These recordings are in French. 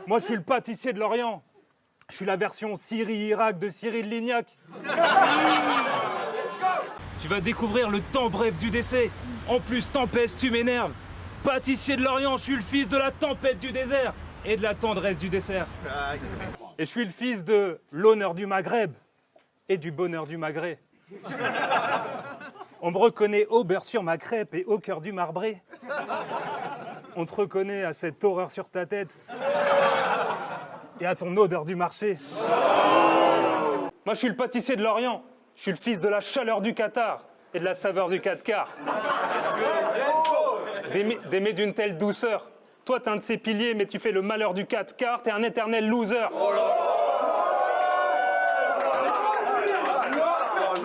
Moi, je suis le pâtissier de l'Orient. Je suis la version Syrie-Irak de Cyril Lignac. Tu vas découvrir le temps bref du décès. En plus, tempête, tu m'énerves. Pâtissier de l'Orient, je suis le fils de la tempête du désert et de la tendresse du dessert. Et je suis le fils de l'honneur du Maghreb et du bonheur du Maghré. On me reconnaît au beurre sur ma crêpe et au cœur du marbré. On te reconnaît à cette horreur sur ta tête et à ton odeur du marché. Moi, je suis le pâtissier de l'Orient. Je suis le fils de la chaleur du Qatar et de la saveur du 4 quarts. D'aimer d'une telle douceur. Toi, t'es un de ces piliers, mais tu fais le malheur du 4 quarts, t'es un éternel loser.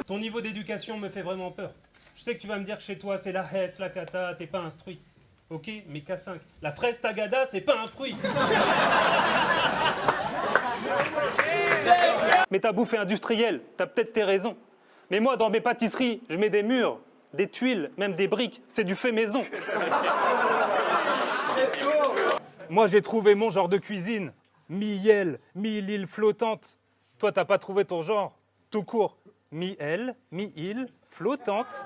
Ton niveau d'éducation me fait vraiment peur. Je sais que tu vas me dire que chez toi, c'est la Hesse, la cata, t'es pas instruit. Ok, mais K5. La fraise tagada, c'est pas un fruit. Mais ta bouffe est industrielle, t'as peut-être tes raisons. Mais moi, dans mes pâtisseries, je mets des murs, des tuiles, même des briques. C'est du fait maison. Moi, j'ai trouvé mon genre de cuisine. Mi-île, mi-île flottante. Toi, t'as pas trouvé ton genre. Tout court. Mi-île, mi-île flottante.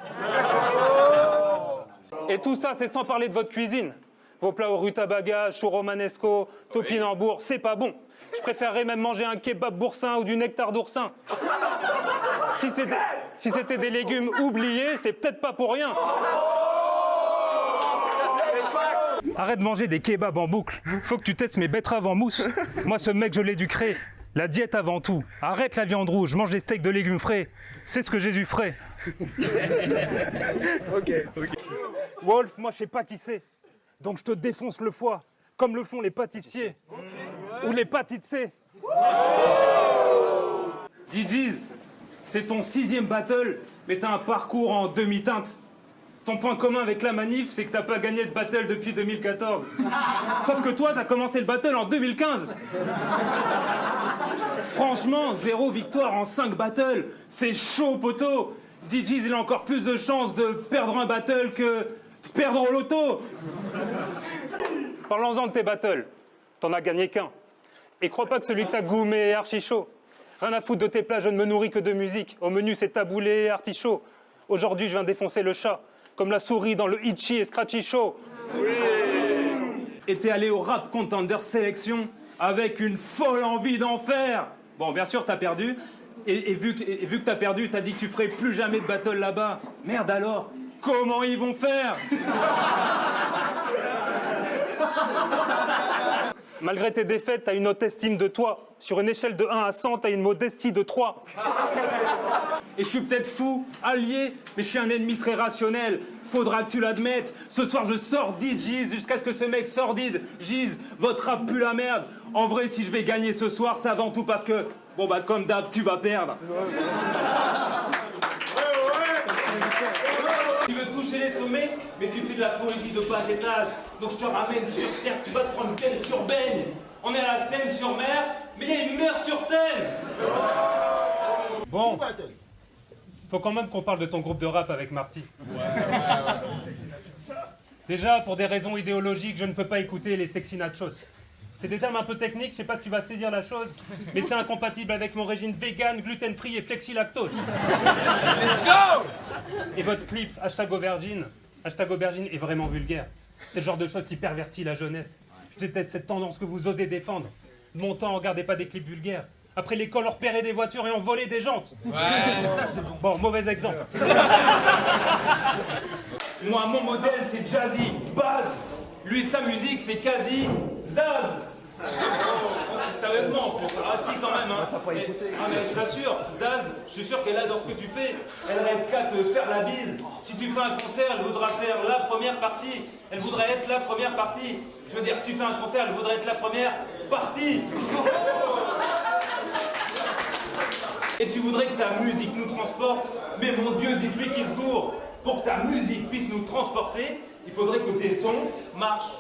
Et tout ça, c'est sans parler de votre cuisine. Vos plats au rutabaga, chou romanesco, topinambour, c'est pas bon. Je préférerais même manger un kebab boursin ou du nectar d'oursin. Si c'était des légumes oubliés, c'est peut-être pas pour rien. Arrête de manger des kebabs en boucle. Faut que tu testes mes betteraves en mousse. Moi, ce mec, je l'éduquerai. La diète avant tout. Arrête la viande rouge, mange des steaks de légumes frais. C'est ce que Jésus ferait. Ok. Wolf, moi, je sais pas qui c'est. Donc je te défonce le foie, comme le font les pâtissiers. Ou les pâtissiers. DJs, c'est ton 6e battle, mais t'as un parcours en demi-teinte. Ton point commun avec la manif, c'est que t'as pas gagné de battle depuis 2014. Sauf que toi, t'as commencé le battle en 2015. Franchement, 0 victoire en 5 battles, c'est chaud, poteau. DJs, il a encore plus de chances de perdre un battle que de perdre au loto. Parlons-en de tes battles. T'en as gagné qu'un. Et crois pas que celui que t'as goumé est archi chaud. Rien à foutre de tes plats, je ne me nourris que de musique. Au menu, c'est taboulé et artichaut. Aujourd'hui, je viens défoncer le chat, comme la souris dans le Itchy et Scratchy Show. Oui. Et t'es allé au Rap Contender Sélection avec une folle envie d'en faire. Bon, bien sûr, t'as perdu. Et vu que t'as perdu, t'as dit que tu ferais plus jamais de battle là-bas. Merde alors, comment ils vont faire? Malgré tes défaites, t'as une haute estime de toi. Sur une échelle de 1 à 100, t'as une modestie de 3. Et je suis peut-être fou, allié, mais je suis un ennemi très rationnel. Faudra que tu l'admettes. Ce soir, je sors DJs jusqu'à ce que ce mec sordide gise. Votre rap pue la merde. En vrai, si je vais gagner ce soir, c'est avant tout parce que, bon bah comme d'hab, tu vas perdre. Tu veux toucher les sommets, mais tu fais de la poésie de bas étage. Donc je te ramène sur terre, tu vas te prendre Seine sur Beigne. On est à la Seine-sur-Mer, mais il y a une meurtre sur scène. Bon, faut quand même qu'on parle de ton groupe de rap avec Marty. Déjà, pour des raisons idéologiques, je ne peux pas écouter les sexy nachos. C'est des termes un peu techniques, je sais pas si tu vas saisir la chose, mais c'est incompatible avec mon régime vegan, gluten-free et flexilactose. Let's go! Et votre clip, #aubergine est vraiment vulgaire. C'est le genre de choses qui pervertit la jeunesse. Je déteste cette tendance que vous osez défendre. De mon temps, on regardait pas des clips vulgaires. Après l'école, on repérait des voitures et on volait des jantes. Ouais, ça c'est bon. Bon, mauvais exemple. Moi, mon modèle, c'est Jazzy, Baz. Lui, sa musique, c'est quasi Zaz. Sérieusement, en plus, si quand même. Hein. Mais je t'assure, Zaz, je suis sûr qu'elle adore ce que tu fais. Elle rêve qu'à te faire la bise. Si tu fais un concert, elle voudra faire la première partie. Elle voudrait être la première partie. Je veux dire, si tu fais un concert, elle voudrait être la première partie. Et tu voudrais que ta musique nous transporte. Mais mon Dieu, dites-lui qu'il se gourre. Pour que ta musique puisse nous transporter, il faudrait que tes sons marchent.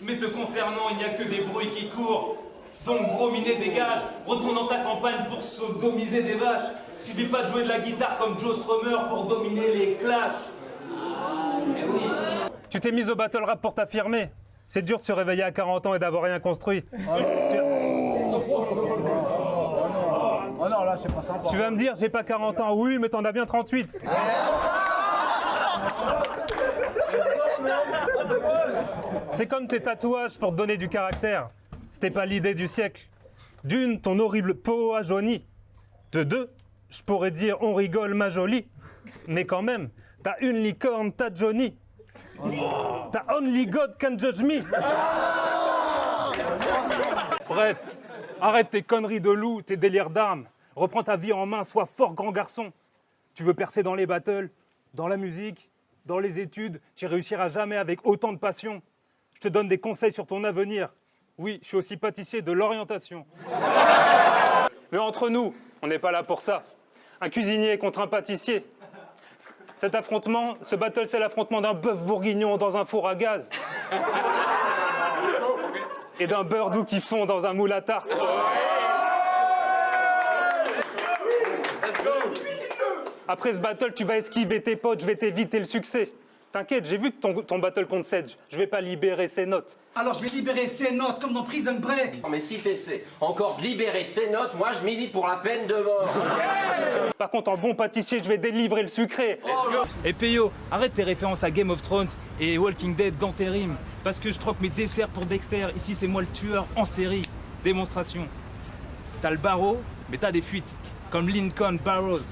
Mais te concernant, il n'y a que des bruits qui courent. Donc gros minet dégage, retourne dans ta campagne pour sodomiser des vaches. Suffit pas de jouer de la guitare comme Joe Strummer pour dominer les clashs. Eh oui. Tu t'es mise au battle rap pour t'affirmer. C'est dur de se réveiller à 40 ans et d'avoir rien construit. Oh non, là, c'est pas sympa. Tu vas me dire, j'ai pas 40 ans. Oui, mais t'en as bien 38. C'est comme tes tatouages pour te donner du caractère. C'était pas l'idée du siècle. D'une, ton horrible peau a jauni. De deux, je pourrais dire on rigole ma jolie. Mais quand même, t'as une licorne, t'as Johnny. T'as only God can judge me. Bref, arrête tes conneries de loup, tes délires d'armes. Reprends ta vie en main, sois fort grand garçon. Tu veux percer dans les battles, dans la musique, dans les études, tu réussiras jamais avec autant de passion. Je te donne des conseils sur ton avenir. Oui, je suis aussi pâtissier de l'orientation. Mais entre nous, on n'est pas là pour ça. Un cuisinier contre un pâtissier. Cet affrontement, ce battle, c'est l'affrontement d'un bœuf bourguignon dans un four à gaz. Et d'un beurre doux qui fond dans un moule à tarte. Après ce battle, tu vas esquiver tes potes, je vais t'éviter le succès. T'inquiète, j'ai vu que ton battle contre Sedge, je vais pas libérer ses notes. Alors je vais libérer ses notes comme dans Prison Break. Non mais si t'essaies encore de libérer ces notes, moi je milite pour la peine de mort. Par contre, en bon pâtissier, je vais délivrer le sucré. Et Peyo, arrête tes références à Game of Thrones et Walking Dead dans tes rimes. Parce que je troque mes desserts pour Dexter. Ici, c'est moi le tueur en série. Démonstration. T'as le barreau, mais t'as des fuites. Comme Lincoln Barrows.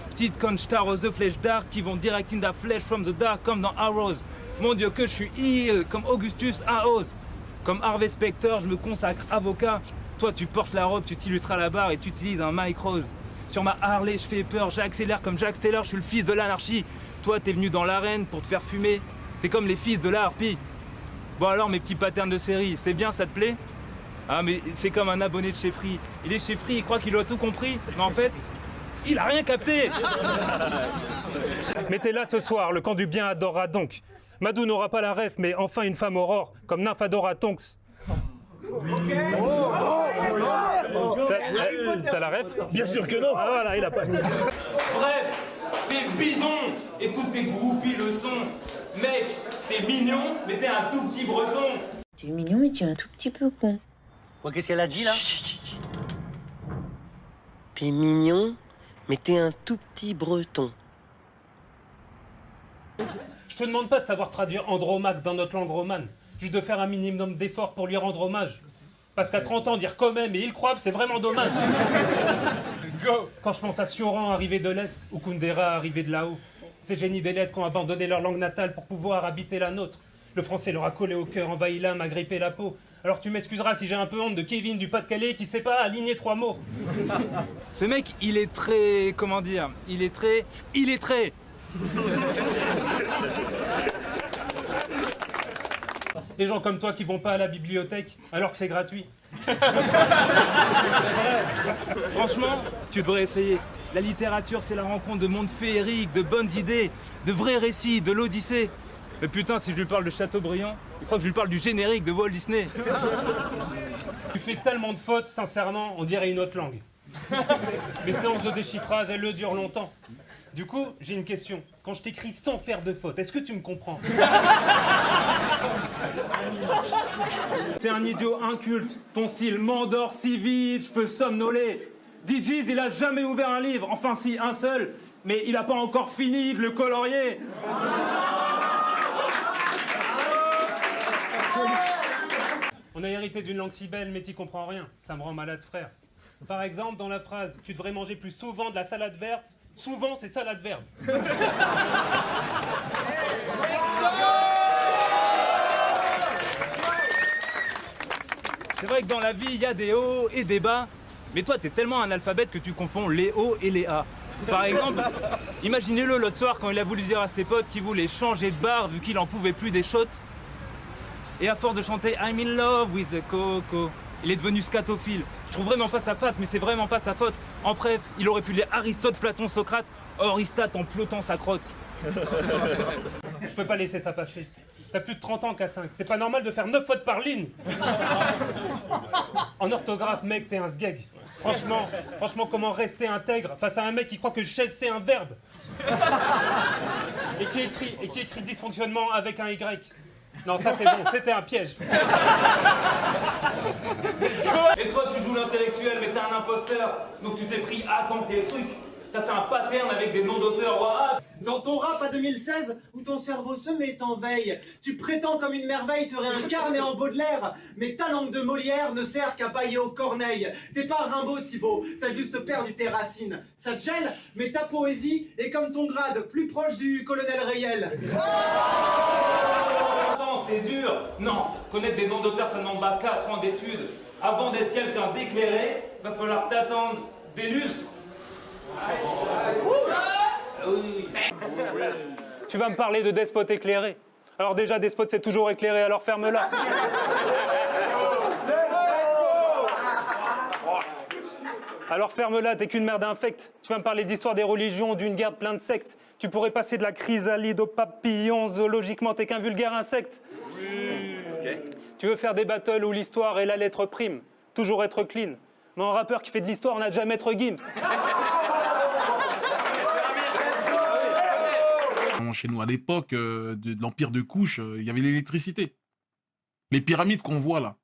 Petites connes starros de flèches dark qui vont direct in the flesh from the dark comme dans Arrows. Mon Dieu que je suis ill comme Augustus Aoz. Comme Harvey Specter, je me consacre avocat. Toi, tu portes la robe, tu t'illustres à la barre et tu utilises un Mike Rose. Sur ma Harley, je fais peur, j'accélère comme Jack Taylor, je suis le fils de l'anarchie. Toi, t'es venu dans l'arène pour te faire fumer. T'es comme les fils de la harpie. Bon alors, mes petits patterns de série, c'est bien, ça te plaît? Ah, mais c'est comme un abonné de chez Free. Il est chez Free, il croit qu'il a tout compris. Mais en fait, il a rien capté. Mais t'es là ce soir, le camp du bien adorera donc. Madou n'aura pas la ref, mais enfin une femme aurore, comme Nymphadora Tonks. T'as la ref? Bien sûr que non. Ah voilà, il a pas. Bref, t'es bidon et toutes tes groupies le sont. Mec, t'es mignon, mais t'es un tout petit breton. Tu es mignon, mais tu es un tout petit peu con. Ouais, qu'est-ce qu'elle a dit là? T'es mignon, mais t'es un tout petit breton. Je te demande pas de savoir traduire Andromaque dans notre langue romane. Juste de faire un minimum d'efforts pour lui rendre hommage. Parce qu'à 30 ans, dire quand même et il croivent, c'est vraiment dommage. Quand je pense à Sioran arrivé de l'Est ou Kundera arrivé de là-haut, ces génies des lettres qui ont abandonné leur langue natale pour pouvoir habiter la nôtre. Le français leur a collé au cœur, envahi l'âme, a grippé la peau. Alors tu m'excuseras si j'ai un peu honte de Kevin du Pas-de-Calais qui sait pas aligner 3 mots. Ce mec, il est très... comment dire? Il est très... Les gens comme toi qui vont pas à la bibliothèque alors que c'est gratuit. Franchement, tu devrais essayer. La littérature, c'est la rencontre de mondes féeriques, de bonnes idées, de vrais récits, de l'Odyssée. Mais putain, si je lui parle de Chateaubriand, je crois que je lui parle du générique de Walt Disney. Tu fais tellement de fautes, sincèrement, on dirait une autre langue. Les séances de déchiffrage, elles le durent longtemps. Du coup, j'ai une question. Quand je t'écris sans faire de faute, est-ce que tu me comprends? T'es un idiot inculte. Ton style m'endort si vite, je peux somnoler. DJs, il a jamais ouvert un livre. Enfin si, un seul. Mais il a pas encore fini de le colorier. On a hérité d'une langue si belle, mais t'y comprends rien. Ça me rend malade, frère. Par exemple, dans la phrase « Tu devrais manger plus souvent de la salade verte », souvent, c'est ça l'adverbe. C'est vrai que dans la vie, il y a des hauts et des bas. Mais toi, t'es tellement analphabète que tu confonds les hauts et les A. Par exemple, imaginez-le l'autre soir quand il a voulu dire à ses potes qu'il voulait changer de bar vu qu'il en pouvait plus des shots. Et à force de chanter I'm in love with the coco, il est devenu scatophile. Je trouve vraiment pas sa faute, mais c'est vraiment pas sa faute. En bref, il aurait pu lire Aristote, Platon, Socrate, Oristate en plotant sa crotte. Je peux pas laisser ça passer. T'as plus de 30 ans, K5. C'est pas normal de faire 9 fautes par ligne. En orthographe, mec, t'es un sgeg. Franchement, comment rester intègre face à un mec qui croit que chaise c'est un verbe et qui écrit dysfonctionnement avec un Y. Non, ça c'est bon, c'était un piège. Et toi, tu joues l'intellectuel, mais t'es un imposteur. Donc tu t'es pris à tenter les trucs. Ça fait un pattern avec des noms d'auteurs. Ouah. Dans ton rap à 2016, où ton cerveau se met en veille, tu prétends comme une merveille te réincarner en Baudelaire, mais ta langue de Molière ne sert qu'à bailler aux corneilles. T'es pas Rimbaud, Thibaut, t'as juste perdu tes racines. Ça te gêne, mais ta poésie est comme ton grade, plus proche du colonel Riel. Attends, c'est dur. Non, connaître des noms d'auteurs, ça demande pas 4 ans d'études. Avant d'être quelqu'un d'éclairé, va falloir t'attendre des lustres. Oui. Tu vas me parler de despote éclairé. Alors déjà, despote, c'est toujours éclairé, alors ferme-la. Alors ferme-la, t'es qu'une merde infecte. Tu vas me parler d'histoire des religions, d'une guerre pleine de sectes. Tu pourrais passer de la chrysalide au papillon, zoologiquement, t'es qu'un vulgaire insecte. Oui. Okay. Tu veux faire des battles où l'histoire est la lettre prime. Toujours être clean. Mais un rappeur qui fait de l'histoire, on n'a jamais être Gims. Chez nous, à l'époque de l'Empire de Couche, il y avait l'électricité. Les pyramides qu'on voit là,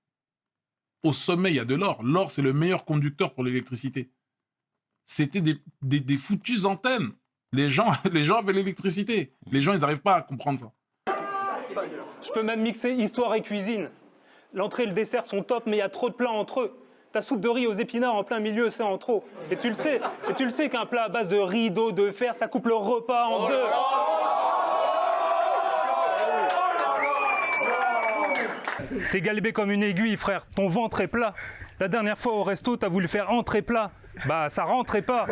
au sommet, il y a de l'or. L'or, c'est le meilleur conducteur pour l'électricité. C'était des foutues antennes. Les gens avaient l'électricité. Les gens, ils n'arrivent pas à comprendre ça. Je peux même mixer histoire et cuisine. L'entrée et le dessert sont top, mais il y a trop de plats entre eux. Ta soupe de riz aux épinards en plein milieu, c'est en trop. Et tu le sais qu'un plat à base de riz, d'eau, de fer, ça coupe le repas en deux. T'es galbé comme une aiguille, frère. Ton ventre est plat. La dernière fois au resto, t'as voulu faire entrée plat. Bah, ça rentrait pas.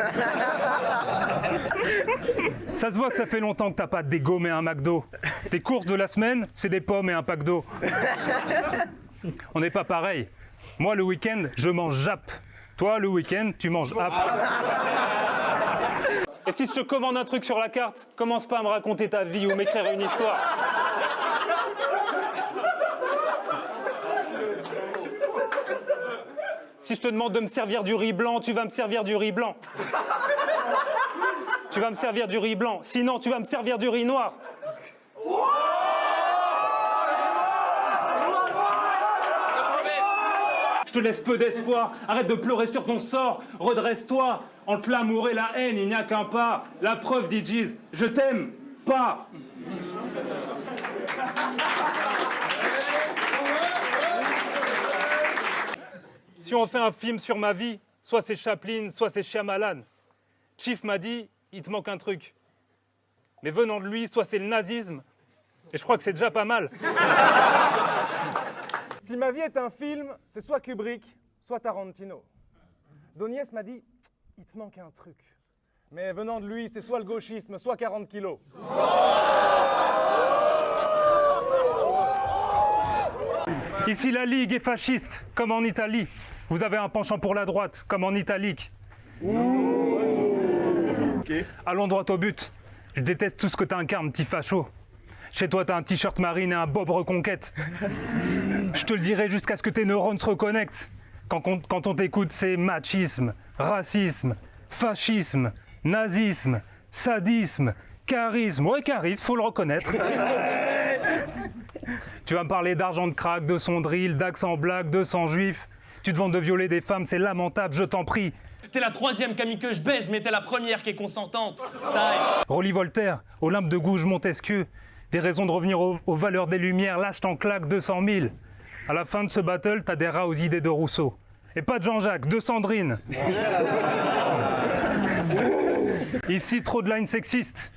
Ça se voit que ça fait longtemps que t'as pas dégommé un McDo. Tes courses de la semaine, c'est des pommes et un pack d'eau. On n'est pas pareil. Moi, le week-end, je mange jappe. Toi, le week-end, tu manges app. Et si je te commande un truc sur la carte, commence pas à me raconter ta vie ou m'écrire une histoire. Si je te demande de me servir du riz blanc, tu vas me servir du riz blanc. Tu vas me servir du riz blanc. Sinon, tu vas me servir du riz noir. Je te laisse peu d'espoir. Arrête de pleurer sur ton sort. Redresse-toi. Entre l'amour et la haine, il n'y a qu'un pas. La preuve, dit Jeez, je t'aime pas. Si on fait un film sur ma vie, soit c'est Chaplin, soit c'est Shyamalan. Chief m'a dit, il te manque un truc. Mais venant de lui, soit c'est le nazisme, et je crois que c'est déjà pas mal. Si ma vie est un film, c'est soit Kubrick, soit Tarantino. Doniès m'a dit, il te manque un truc. Mais venant de lui, c'est soit le gauchisme, soit 40 kilos. Ici, la Ligue est fasciste, comme en Italie. Vous avez un penchant pour la droite, comme en italique. Okay. Allons droit au but. Je déteste tout ce que t'incarnes, petit facho. Chez toi, t'as un t-shirt marine et un bob reconquête. Je te le dirai jusqu'à ce que tes neurones se reconnectent. Quand on t'écoute, c'est machisme, racisme, fascisme, nazisme, sadisme, charisme. Ouais, charisme, faut le reconnaître. Tu vas me parler d'argent de crack, de son drill, d'accent black, de sang juif. Tu te vantes de violer des femmes, c'est lamentable, je t'en prie. T'es la troisième Camille que je baise, mais t'es la première qui est consentante. Rolly Voltaire, Olympe de Gouges, Montesquieu. Des raisons de revenir aux valeurs des Lumières, là je t'en claque 200 000. À la fin de ce battle, t'as des rats aux idées de Rousseau. Et pas de Jean-Jacques, de Sandrine. Ici, trop de lines sexistes.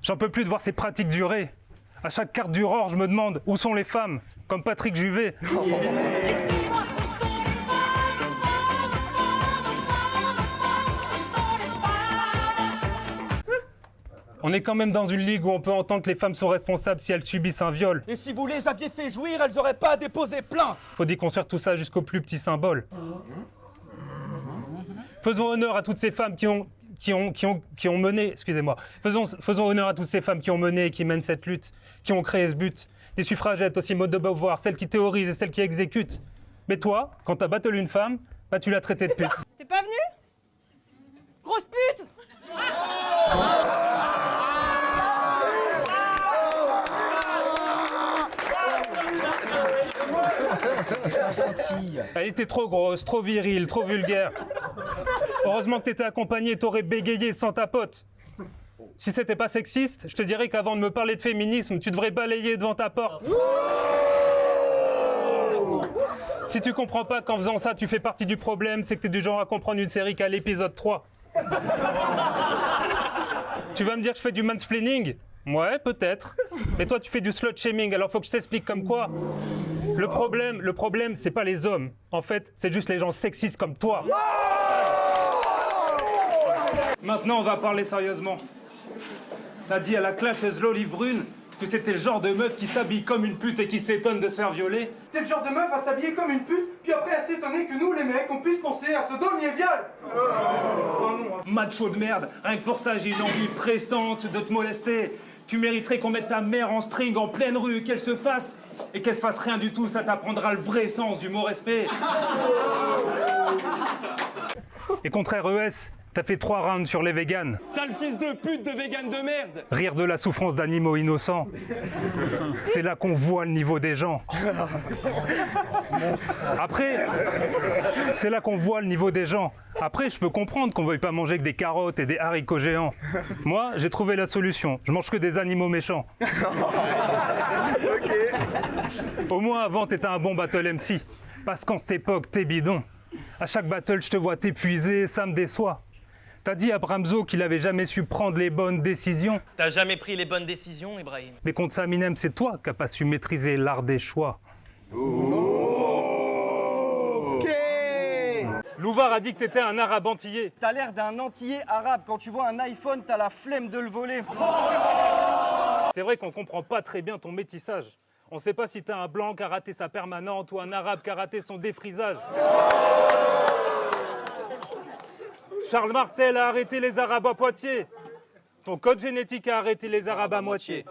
J'en peux plus de voir ces pratiques durer. À chaque carte d'Aurore, je me demande où sont les femmes, comme Patrick Juvet. On est quand même dans une ligue où on peut entendre que les femmes sont responsables si elles subissent un viol. Et si vous les aviez fait jouir, elles auraient pas déposé plainte. Faut déconstruire tout ça jusqu'au plus petit symbole. Faisons honneur à toutes ces femmes qui ont mené, excusez-moi, faisons honneur à toutes ces femmes qui ont mené et qui mènent cette lutte, qui ont créé ce but. Des suffragettes aussi, Maud de Beauvoir, celles qui théorisent et celles qui exécutent. Mais toi, quand t'as battu une femme, bah tu l'as traitée de pute. T'es pas venu? Grosse pute! Elle était trop grosse, trop virile, trop vulgaire. Heureusement que t'étais accompagné, t'aurais bégayé sans ta pote. Si c'était pas sexiste, je te dirais qu'avant de me parler de féminisme, tu devrais balayer devant ta porte. Si tu comprends pas qu'en faisant ça, tu fais partie du problème, c'est que t'es du genre à comprendre une série qu'à l'épisode 3. Tu vas me dire que je fais du mansplaining ? Ouais, peut-être. Mais toi, tu fais du slut-shaming, alors faut que je t'explique comme quoi. Le problème, c'est pas les hommes. En fait, c'est juste les gens sexistes comme toi. Maintenant, on va parler sérieusement. T'as dit à la clasheuse l'olive brune que c'était le genre de meuf qui s'habille comme une pute et qui s'étonne de se faire violer. T'es le genre de meuf à s'habiller comme une pute, puis après à s'étonner que nous, les mecs, on puisse penser à Sodome et viol. Macho de merde, rien que pour ça, j'ai une envie pressante de te molester. Tu mériterais qu'on mette ta mère en string en pleine rue, qu'elle se fasse. Et qu'elle se fasse rien du tout, ça t'apprendra le vrai sens du mot respect. Et contre RES, t'as fait 3 rounds sur les véganes. Sale fils de pute de vegan de merde. Rire de la souffrance d'animaux innocents. C'est là qu'on voit le niveau des gens. Après, c'est là qu'on voit le niveau des gens. Après, je peux comprendre qu'on veuille pas manger que des carottes et des haricots géants. Moi, j'ai trouvé la solution. Je mange que des animaux méchants. Au moins, avant, t'étais un bon battle MC. Parce qu'en cette époque, t'es bidon. À chaque battle, je te vois t'épuiser, ça me déçoit. T'as dit à Bramzo qu'il avait jamais su prendre les bonnes décisions. T'as jamais pris les bonnes décisions, Ibrahim. Mais contre Saminem, c'est toi qui n'as pas su maîtriser l'art des choix. Louvar a dit que t'étais un arabe antillais. T'as l'air d'un antillais arabe. Quand tu vois un iPhone, t'as la flemme de le voler. C'est vrai qu'on comprend pas très bien ton métissage. On sait pas si t'es un blanc qui a raté sa permanente ou un arabe qui a raté son défrisage. Charles Martel a arrêté les Arabes à Poitiers. Ton code génétique a arrêté les Arabes à moitié.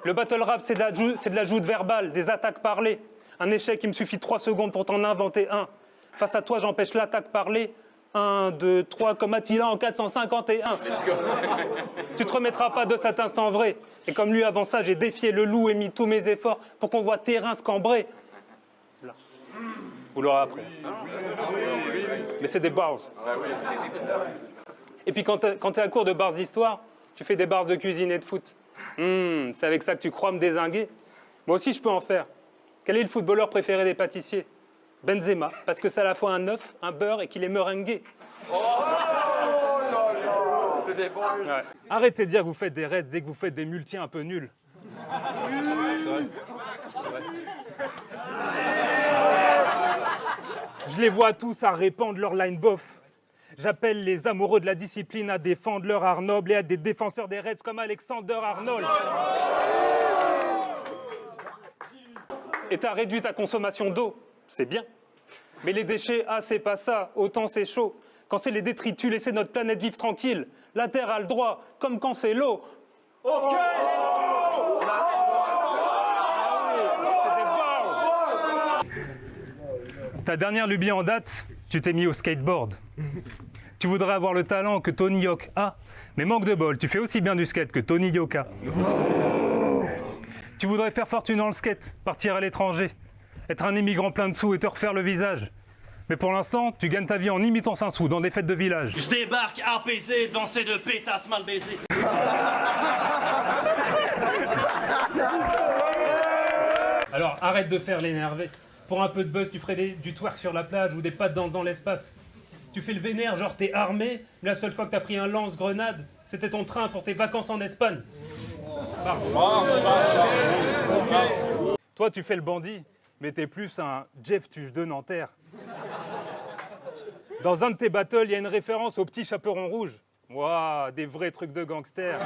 Le battle rap, c'est de la joute verbale, des attaques parlées. Un échec, il me suffit 3 secondes pour t'en inventer un. Face à toi, j'empêche l'attaque parlée. 1, 2, 3, comme Attila en 451. Tu te remettras pas de cet instant vrai. Et comme lui, avant ça, j'ai défié le loup et mis tous mes efforts pour qu'on voit tes reins se cambrer. Là. Vous l'aurez après. Mais c'est des bars. Et puis quand t'es à court de bars d'histoire, tu fais des bars de cuisine et de foot. C'est avec ça que tu crois me dézinguer. Moi aussi, je peux en faire. Quel est le footballeur préféré des pâtissiers ? Benzema, parce que c'est à la fois un œuf, un beurre et qu'il est meringué. C'est des bons. Ouais. Arrêtez de dire que vous faites des raids dès que vous faites des multis un peu nuls. Je les vois tous à répandre leur line bof. J'appelle les amoureux de la discipline à défendre leur art noble et à des défenseurs des raids comme Alexander Arnold. Et t'as réduit ta consommation d'eau, c'est bien. Mais les déchets, c'est pas ça, autant c'est chaud. Quand c'est les détritus, laissez notre planète vivre tranquille. La Terre a le droit, comme quand c'est l'eau. Ok. Ta dernière lubie en date, tu t'es mis au skateboard. Tu voudrais avoir le talent que Tony Hawk a, mais manque de bol, tu fais aussi bien du skate que Tony Yoka. Tu voudrais faire fortune dans le skate, partir à l'étranger, être un immigrant plein de sous et te refaire le visage. Mais pour l'instant, tu gagnes ta vie en imitant Saint-Sou dans des fêtes de village. Je débarque apaisé devant ces deux pétasses mal baisées. Alors arrête de faire l'énervé. Pour un peu de buzz, tu ferais du twerk sur la plage ou des pas de danse dans l'espace. Tu fais le vénère, genre t'es armé, mais la seule fois que t'as pris un lance-grenade, c'était ton train pour tes vacances en Espagne. Pardon. Toi, tu fais le bandit, mais t'es plus un Jeff Tuche de Nanterre. Dans un de tes battles, il y a une référence au petit chaperon rouge. Waouh, des vrais trucs de gangster.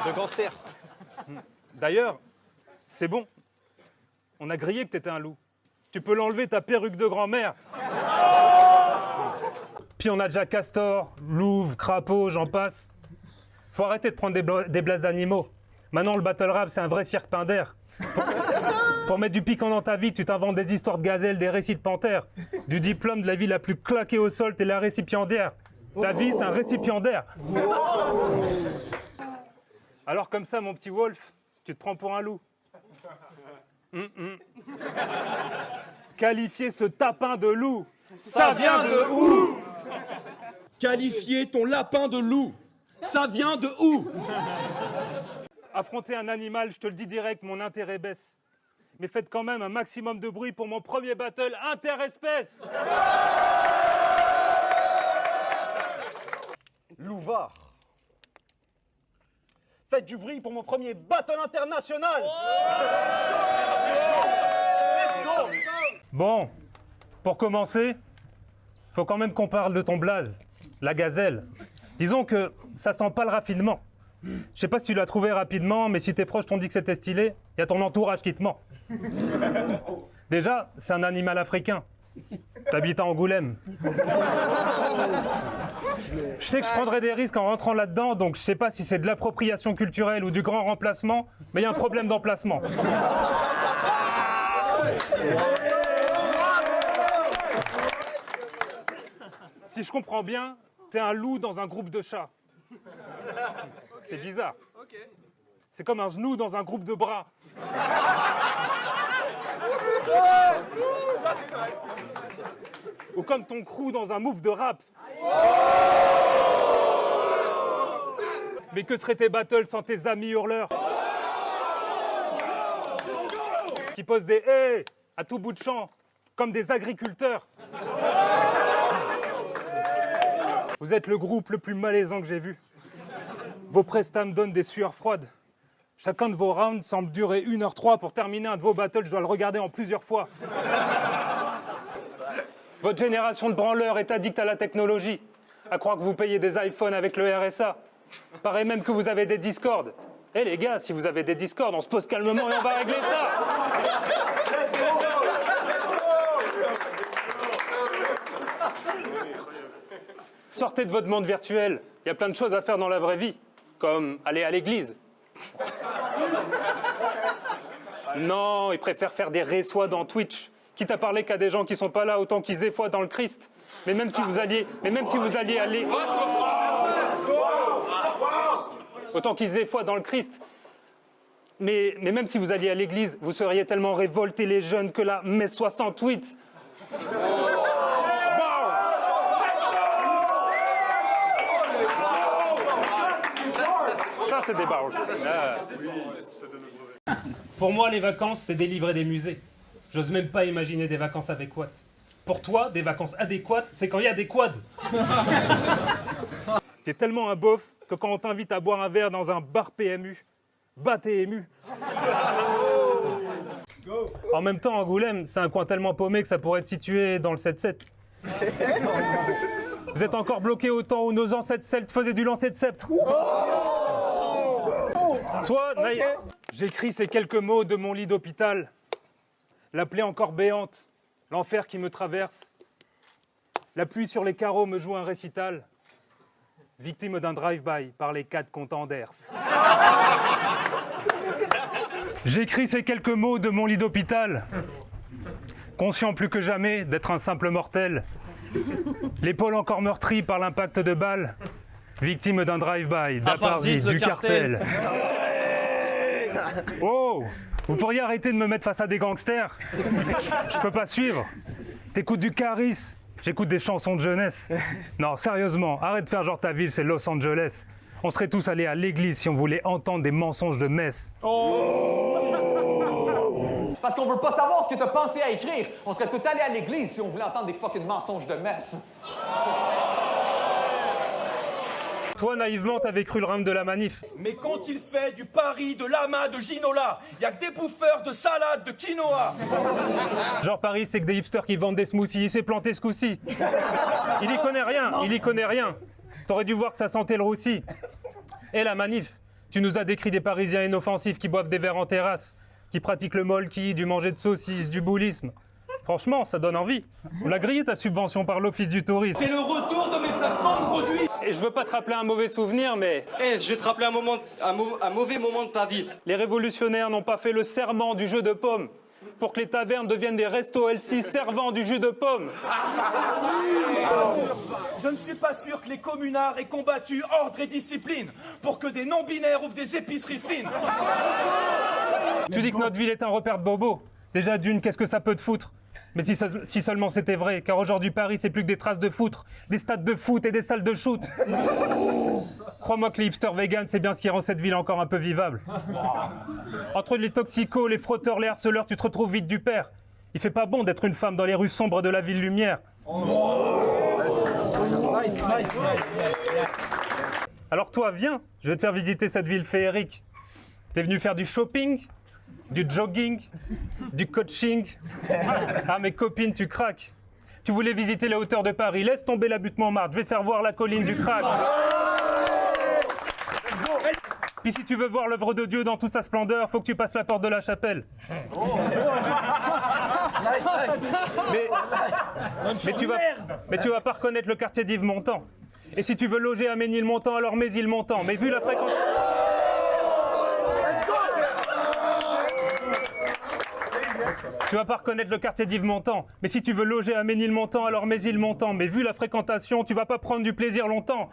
De gangster. D'ailleurs, c'est bon. On a grillé que t'étais un loup. Tu peux l'enlever ta perruque de grand-mère. Puis on a déjà castor, louve, crapaud, j'en passe. Faut arrêter de prendre des blases d'animaux. Maintenant, le battle rap, c'est un vrai cirque pindaire. Pour mettre du piquant dans ta vie, tu t'inventes des histoires de gazelles, des récits de panthères. Du diplôme de la vie la plus claquée au sol, t'es la récipiendaire. Ta vie, c'est un récipiendaire. Alors comme ça, mon petit Wolf, tu te prends pour un loup. Qualifier ce tapin de loup, ça vient de où? Qualifier ton lapin de loup, ça vient de où? Affronter un animal, je te le dis direct, mon intérêt baisse. Mais faites quand même un maximum de bruit pour mon premier battle interespèce. Louvard. Faites du bruit pour mon premier battle international. Let's go. Bon, pour commencer, faut quand même qu'on parle de ton blaze, la gazelle. Disons que ça sent pas le raffinement. Je sais pas si tu l'as trouvé rapidement, mais si tes proches t'ont dit que c'était stylé, y a ton entourage qui te ment. Déjà, c'est un animal africain. T'habites à Angoulême. Je sais que je prendrais des risques en rentrant là-dedans, donc je sais pas si c'est de l'appropriation culturelle ou du grand remplacement, mais il y a un problème d'emplacement. Si je comprends bien, t'es un loup dans un groupe de chats. C'est bizarre. C'est comme un genou dans un groupe de bras. Ou comme ton crew dans un move de rap. Mais que seraient tes battles sans tes amis hurleurs qui posent des « hey » à tout bout de champ, comme des agriculteurs. Vous êtes le groupe le plus malaisant que j'ai vu. Vos prestats me donnent des sueurs froides. Chacun de vos rounds semble durer 1h03. Pour terminer un de vos battles, je dois le regarder en plusieurs fois. Votre génération de branleurs est addict à la technologie, à croire que vous payez des iPhones avec le RSA. Paraît même que vous avez des Discord. Eh les gars, si vous avez des Discord, on se pose calmement et on va régler ça. Sortez de votre monde virtuel. Il y a plein de choses à faire dans la vraie vie, comme aller à l'église. Non, ils préfèrent faire des réçois dans Twitch, quitte à parler qu'à des gens qui sont pas là, autant qu'ils aient foi dans le Christ. Mais même si vous alliez aller... Autant qu'ils aient foi dans le Christ. Mais même si vous alliez à l'église, vous seriez tellement révoltés les jeunes que la messe 68. Ça, c'est des barres. Pour moi, les vacances, c'est délivrer des musées. J'ose même pas imaginer des vacances adéquates. Pour toi, des vacances adéquates, c'est quand il y a des quads. T'es tellement un beauf que quand on t'invite à boire un verre dans un bar PMU, bah t'es ému. En même temps, Angoulême, c'est un coin tellement paumé que ça pourrait être situé dans le 7-7. Vous êtes encore bloqué au temps où nos ancêtres celtes faisaient du lancer de sceptre. Toi, j'écris ces quelques mots de mon lit d'hôpital. La plaie encore béante, l'enfer qui me traverse. La pluie sur les carreaux me joue un récital. Victime d'un drive-by par les 4 comptants d'Ers. J'écris ces quelques mots de mon lit d'hôpital. Conscient plus que jamais d'être un simple mortel. L'épaule encore meurtrie par l'impact de balles. Victime d'un drive-by, d'apartheid, du cartel. Oh, vous pourriez arrêter de me mettre face à des gangsters? Je peux pas suivre. T'écoutes du Caris, j'écoute des chansons de jeunesse. Non, sérieusement, arrête de faire genre ta ville, c'est Los Angeles. On serait tous allés à l'église si on voulait entendre des mensonges de messe. Parce qu'on veut pas savoir ce que t'as pensé à écrire. On serait tout allés à l'église si on voulait entendre des fucking mensonges de messe. Toi, naïvement, t'avais cru le rhum de la manif. Mais quand il fait du Paris, de Lama, de Ginola, y a que des bouffeurs de salade, de quinoa. Genre Paris, c'est que des hipsters qui vendent des smoothies. Il s'est planté ce coup-ci. Il y connaît rien, T'aurais dû voir que ça sentait le roussi. Et la manif, tu nous as décrit des Parisiens inoffensifs qui boivent des verres en terrasse, qui pratiquent le molki, du manger de saucisses, du boulisme. Franchement, ça donne envie. On a grillé ta subvention par l'Office du tourisme. C'est le retour de mes placements de produits. Et je veux pas te rappeler un mauvais souvenir, mais... Je vais te rappeler un mauvais moment de ta vie. Les révolutionnaires n'ont pas fait le serment du jeu de pommes pour que les tavernes deviennent des restos L6 servant du jus de pomme. Je ne suis pas sûr que les communards aient combattu ordre et discipline pour que des non-binaires ouvrent des épiceries fines. Tu dis que notre ville est un repère de bobos. Déjà d'une, qu'est-ce que ça peut te foutre? Mais si seulement c'était vrai, car aujourd'hui Paris c'est plus que des traces de foutre, des stades de foot et des salles de shoot. Crois-moi que les hipsters vegan, c'est bien ce qui rend cette ville encore un peu vivable. Entre les toxicos, les frotteurs, les harceleurs, tu te retrouves vite du père. Il fait pas bon d'être une femme dans les rues sombres de la ville lumière. Alors toi, viens, je vais te faire visiter cette ville féerique. T'es venu faire du shopping, du jogging, du coaching. Ah, mes copines, tu craques. Tu voulais visiter la hauteur de Paris, laisse tomber la butte Montmartre, je vais te faire voir la colline du crack. Puis si tu veux voir l'œuvre de Dieu dans toute sa splendeur, faut que tu passes la porte de la chapelle. Mais tu vas pas reconnaître le quartier d'Yves Montand. Et si tu veux loger à Ménilmontant, alors Ménilmontant. Mais vu la fréquence... Tu vas pas reconnaître le quartier d'Yves Montand. Mais si tu veux loger à Ménilmontant, alors Ménilmontant. Mais vu la fréquentation, tu vas pas prendre du plaisir longtemps.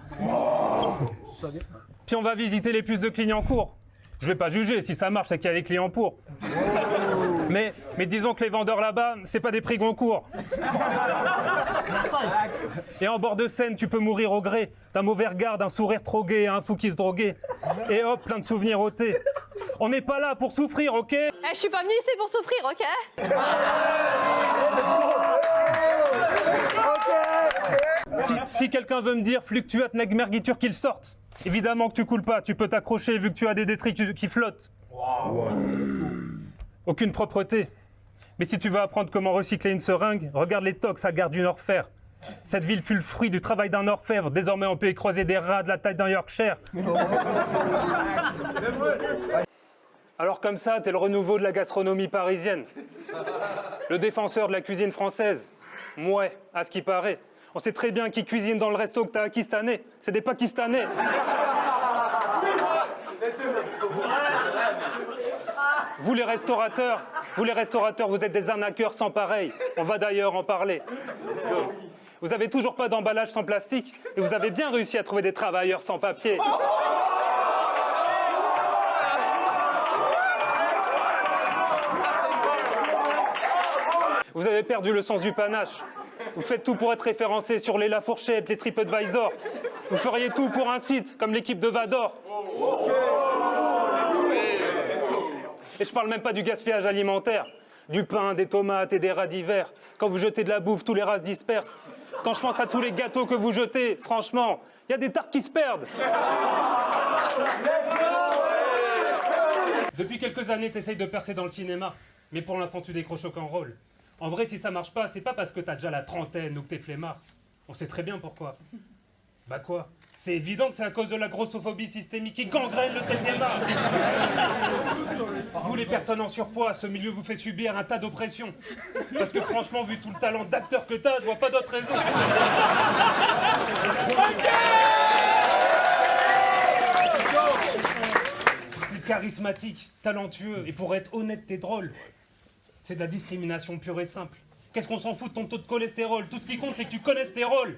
Puis on va visiter les puces de Clignancourt. Je vais pas juger, si ça marche, c'est qu'il y a des clients pour. Mais disons que les vendeurs là-bas, c'est pas des prix Goncourt. Et en bord de Seine, tu peux mourir au gré d'un mauvais regard, d'un sourire trop gai, un fou qui se droguait. Et hop, plein de souvenirs ôtés. On n'est pas là pour souffrir, ok? Je suis pas venue ici pour souffrir, ok? Si quelqu'un veut me dire fluctuate neg mergiture qu'il sorte, évidemment que tu coules pas, tu peux t'accrocher vu que tu as des détritus qui flottent. Aucune propreté. Mais si tu veux apprendre comment recycler une seringue, regarde les tox à Gare du Nord-Fer. Cette ville fut le fruit du travail d'un orfèvre. Désormais, on peut y croiser des rats de la taille d'un Yorkshire. Alors comme ça, t'es le renouveau de la gastronomie parisienne. Le défenseur de la cuisine française. Ouais, à ce qui paraît. On sait très bien qui cuisine dans le resto que t'as pakistanais. C'est des Pakistanais. Vous les restaurateurs, vous êtes des arnaqueurs sans pareil. On va d'ailleurs en parler. Vous n'avez toujours pas d'emballage sans plastique et vous avez bien réussi à trouver des travailleurs sans papier. Vous avez perdu le sens du panache. Vous faites tout pour être référencé sur les La Fourchette, les TripAdvisor. Vous feriez tout pour un site comme l'équipe de Vador. Et je parle même pas du gaspillage alimentaire. Du pain, des tomates et des radis verts. Quand vous jetez de la bouffe, tous les rats se dispersent. Quand je pense à tous les gâteaux que vous jetez, franchement, il y a des tartes qui se perdent. Depuis quelques années, t'essayes de percer dans le cinéma. Mais pour l'instant, tu décroches aucun rôle. En vrai, si ça marche pas, c'est pas parce que t'as déjà la trentaine ou que t'es flemmard. On sait très bien pourquoi. Bah quoi? C'est évident que c'est à cause de la grossophobie systémique qui gangrène le 7e art. Vous, les personnes en surpoids, ce milieu vous fait subir un tas d'oppressions. Parce que franchement, vu tout le talent d'acteur que t'as, je vois pas d'autre raison. T'es charismatique, talentueux, et pour être honnête, t'es drôle. C'est de la discrimination pure et simple. Qu'est-ce qu'on s'en fout de ton taux de cholestérol? Tout ce qui compte, c'est que tu connaisses tes rôles.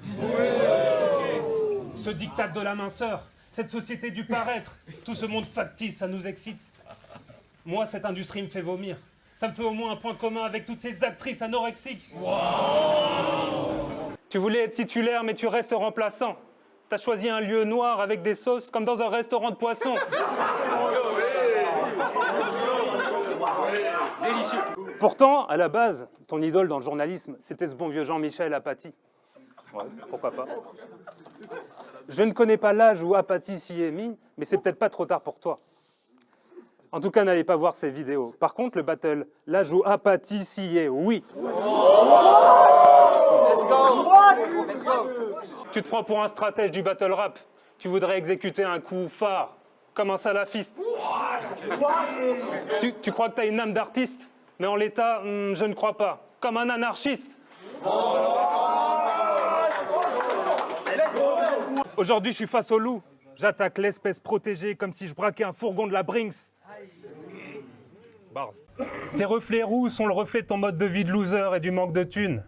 Ce diktat de la minceur, cette société du paraître, tout ce monde factice, ça nous excite. Moi, cette industrie me fait vomir. Ça me fait au moins un point commun avec toutes ces actrices anorexiques. Tu voulais être titulaire, mais tu restes remplaçant. T'as choisi un lieu noir avec des sauces, comme dans un restaurant de poissons. Délicieux. Pourtant, à la base, ton idole dans le journalisme, c'était ce bon vieux Jean-Michel Apathy. Ouais, pourquoi pas. Je ne connais pas l'âge où Apathy s'y est mis, mais c'est peut-être pas trop tard pour toi. En tout cas, n'allez pas voir ces vidéos. Par contre, le battle, l'âge où Apathy s'y est, oui. Tu te prends pour un stratège du battle rap. Tu voudrais exécuter un coup phare, comme un salafiste. Tu crois que tu as une âme d'artiste, mais en l'état, je ne crois pas. Comme un anarchiste. Aujourd'hui, je suis face au loup. J'attaque l'espèce protégée comme si je braquais un fourgon de la Brinks. Bars. Tes reflets roux sont le reflet de ton mode de vie de loser et du manque de thunes.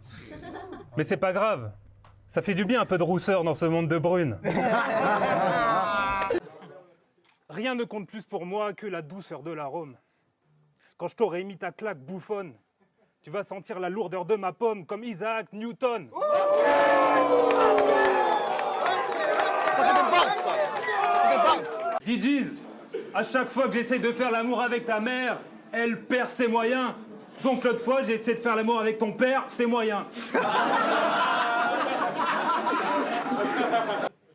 Mais c'est pas grave. Ça fait du bien un peu de rousseur dans ce monde de brunes. Rien ne compte plus pour moi que la douceur de l'arôme. Quand je t'aurai mis ta claque bouffonne, tu vas sentir la lourdeur de ma pomme comme Isaac Newton. DJs, à chaque fois que j'essaie de faire l'amour avec ta mère, elle perd ses moyens. Donc l'autre fois, j'ai essayé de faire l'amour avec ton père, c'est moyen.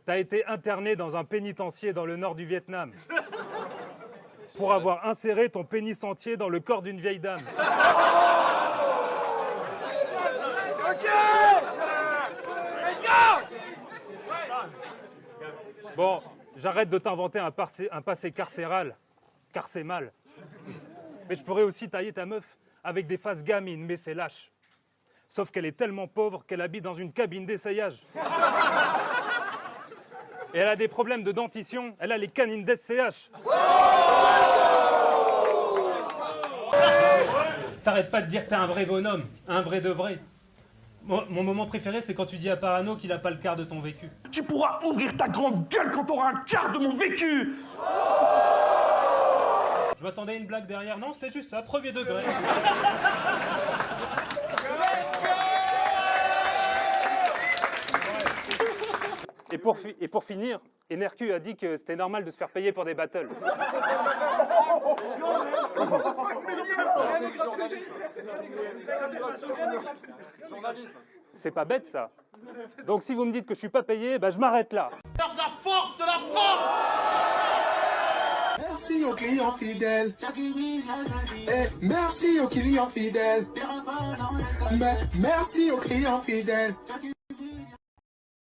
T'as été interné dans un pénitencier dans le nord du Vietnam pour avoir inséré ton pénis entier dans le corps d'une vieille dame. Ok! Let's go! Bon, j'arrête de t'inventer un passé carcéral, car c'est mal. Mais je pourrais aussi tailler ta meuf avec des faces gamines, mais c'est lâche. Sauf qu'elle est tellement pauvre qu'elle habite dans une cabine d'essayage. Et elle a des problèmes de dentition, elle a les canines d'SCH. T'arrêtes pas de dire que t'es un vrai bonhomme, un vrai de vrai. Mon moment préféré, c'est quand tu dis à Parano qu'il a pas le quart de ton vécu. Tu pourras ouvrir ta grande gueule quand t'auras un quart de mon vécu! Je m'attendais à une blague derrière. Non, c'était juste ça, premier degré. Et pour finir, NRQ a dit que c'était normal de se faire payer pour des battles. C'est pas bête ça. Donc si vous me dites que je suis pas payé, bah je m'arrête là. De la force, de la force! Merci aux clients fidèles. Merci aux clients fidèles. Merci aux clients fidèles.